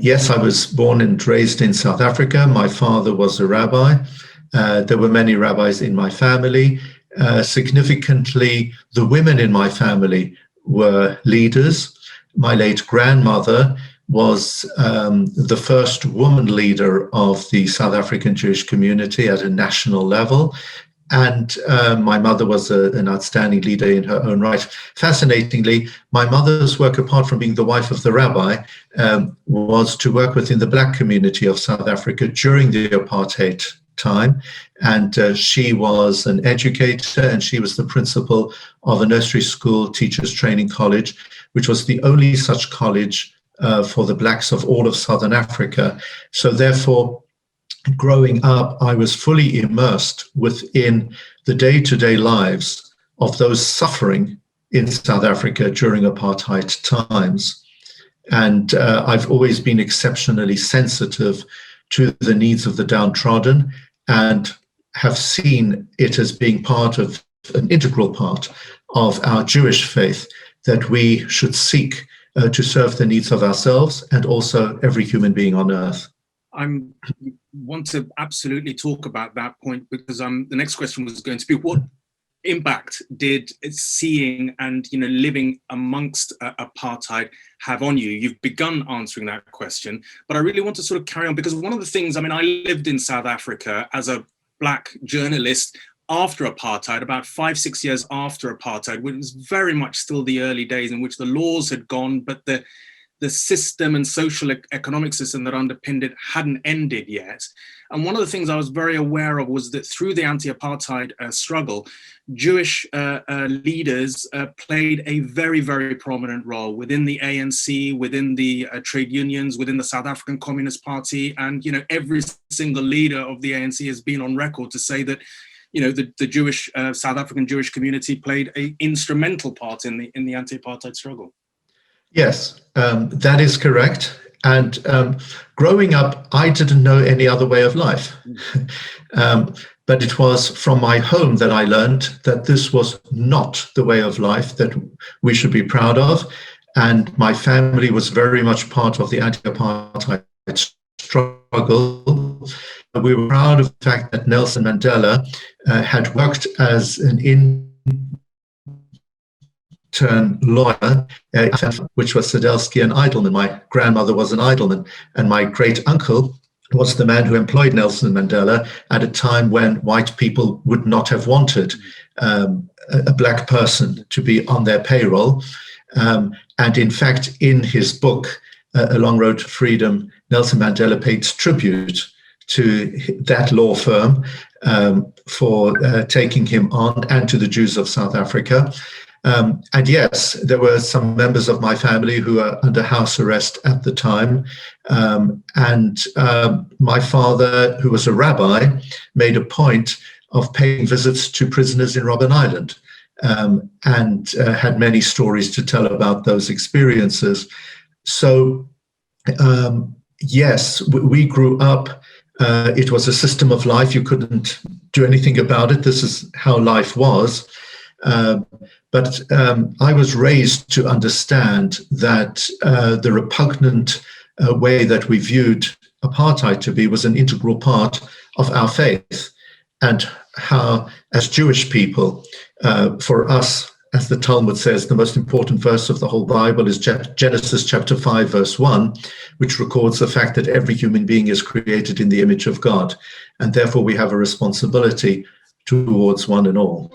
Yes, I was born and raised in South Africa. My father was a rabbi. There were many rabbis in my family. Significantly, the women in my family were leaders. My late grandmother was the first woman leader of the South African Jewish community at a national level. And my mother was an outstanding leader in her own right. Fascinatingly, my mother's work, apart from being the wife of the rabbi, was to work within the Black community of South Africa during the apartheid time. And she was an educator, and she was the principal of a nursery school teachers training college, which was the only such college for the Blacks of all of Southern Africa. So therefore, growing up, I was fully immersed within the day-to-day lives of those suffering in South Africa during apartheid times. And I've always been exceptionally sensitive to the needs of the downtrodden and have seen it as being part of an integral part of our Jewish faith, that we should seek to serve the needs of ourselves and also every human being on earth. I want to absolutely talk about that point, because the next question was going to be, what impact did seeing and living amongst apartheid have on you? You've begun answering that question, but I really want to sort of carry on, because one of the things, I lived in South Africa as a Black journalist after apartheid, about 5-6 years after apartheid, which was very much still the early days in which the laws had gone, but the system and social economic system that underpinned it hadn't ended yet. And one of the things I was very aware of was that through the anti-apartheid struggle, Jewish leaders played a very, very prominent role within the ANC, within the trade unions, within the South African Communist Party. And, every single leader of the ANC has been on record to say that, the Jewish, South African Jewish community played an instrumental part in the anti-apartheid struggle. Yes, that is correct. And growing up, I didn't know any other way of life. But it was from my home that I learned that this was not the way of life that we should be proud of. And my family was very much part of the anti-apartheid struggle. We were proud of the fact that Nelson Mandela had worked as an intern lawyer, which was Sadelsky and Eidelman. My grandmother was an Eidelman, and my great uncle was the man who employed Nelson Mandela at a time when white people would not have wanted a Black person to be on their payroll. And in fact, in his book, A Long Road to Freedom, Nelson Mandela paid tribute to that law firm for taking him on, and to the Jews of South Africa. And yes, there were some members of my family who were under house arrest at the time. And my father, who was a rabbi, made a point of paying visits to prisoners in Robben Island, and had many stories to tell about those experiences. So, yes, we grew up. It was a system of life. You couldn't do anything about it. This is how life was. But I was raised to understand that the repugnant way that we viewed apartheid to be was an integral part of our faith, and how, as Jewish people, for us, as the Talmud says, the most important verse of the whole Bible is Genesis chapter 5, verse 1, which records the fact that every human being is created in the image of God, and therefore we have a responsibility towards one and all.